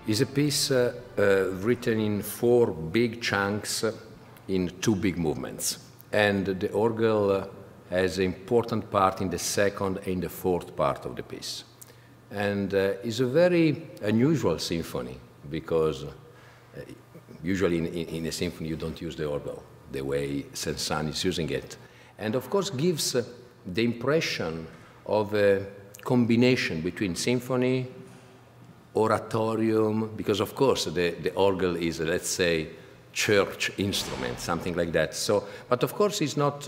is a piece written in 4 big chunks in 2 big movements. And the organ has an important part in the second and the fourth part of the piece. And it's a very unusual symphony because usually in a symphony you don't use the organ the way Saint-Saens is using it. And of course gives the impression of a combination between symphony, oratorium, because of course the organ is, let's say, church instrument, something like that. So, but of course it's not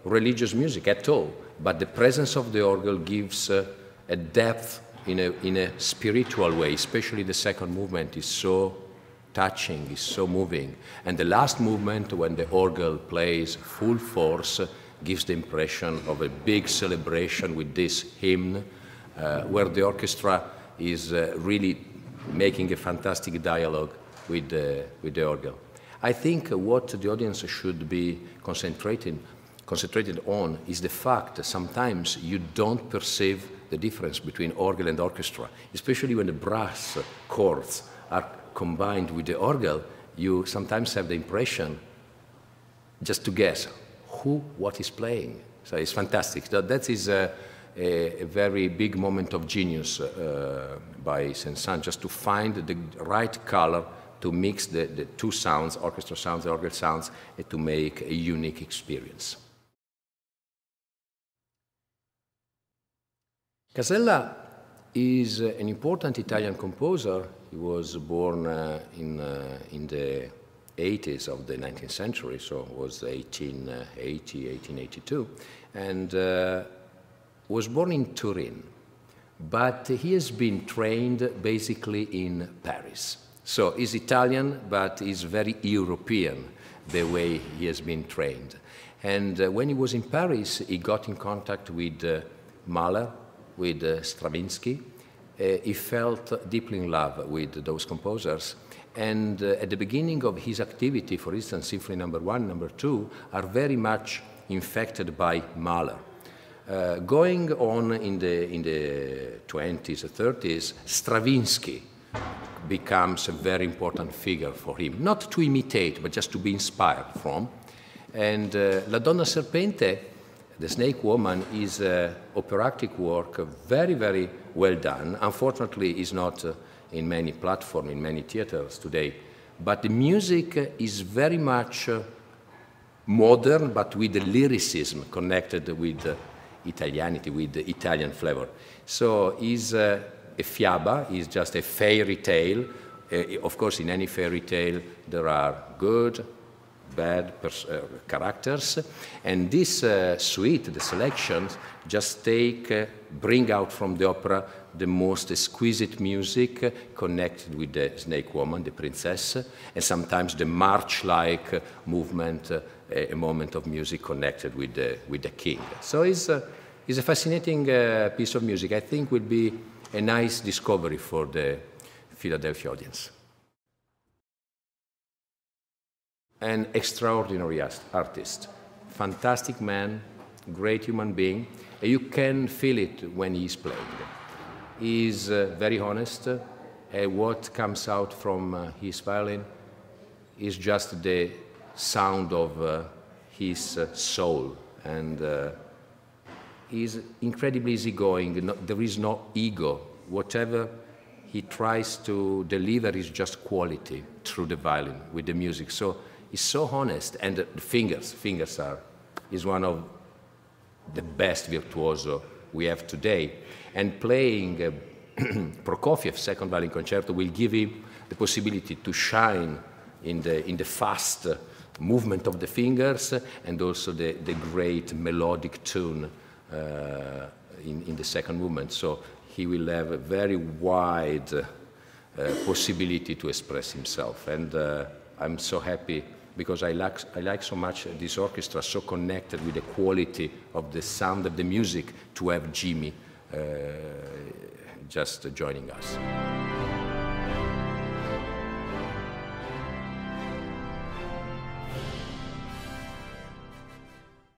religious music at all, but the presence of the organ gives a depth in a spiritual way, especially the second movement is so touching, is so moving. And the last movement, when the organ plays full force, gives the impression of a big celebration with this hymn, where the orchestra is really making a fantastic dialogue with the organ. I think what the audience should be concentrated on is the fact that sometimes you don't perceive the difference between organ and orchestra, especially when the brass chords are combined with the organ. You sometimes have the impression just to guess what is playing. So it's fantastic. So that is a very big moment of genius by Saint-Saens, just to find the right color to mix the 2 sounds, orchestra sounds, the organ sounds, and to make a unique experience. Casella is an important Italian composer. He was born in the 80s of the 19th century, so it was 1880, 1882, and was born in Turin, but he has been trained basically in Paris. So he's Italian, but he's very European, the way he has been trained. And when he was in Paris, he got in contact with Mahler, with Stravinsky. He felt deeply in love with those composers. And at the beginning of his activity, for instance, Symphony number 1, number 2, are very much infected by Mahler. Going on in the 20s or 30s, Stravinsky becomes a very important figure for him, not to imitate, but just to be inspired from. And La Donna Serpente, The Snake Woman, is an operatic work, very, very well done. Unfortunately, it's not in many platforms, in many theaters today. But the music is very much modern, but with the lyricism connected with Italianity, with the Italian flavor. So it's a fiaba, is just a fairy tale. Of course, in any fairy tale, there are good, bad characters. And this suite, the selections, just bring out from the opera the most exquisite music connected with the Snake Woman, the princess, and sometimes the march-like movement, a moment of music connected with the king. So it's a fascinating piece of music. I think will be a nice discovery for the Philadelphia audience. An extraordinary artist, fantastic man, great human being, and you can feel it when he's playing. He's very honest, and what comes out from his violin is just the sound of his soul, and he's incredibly easygoing. There is no ego. Whatever he tries to deliver is just quality through the violin with the music. So he's so honest, and the fingers is one of the best virtuoso we have today. And playing Prokofiev second violin concerto will give him the possibility to shine in the fast movement of the fingers and also the great melodic tune in the second movement. So he will have a very wide possibility to express himself. And I'm so happy because I like so much this orchestra, so connected with the quality of the sound of the music, to have Jimmy just joining us.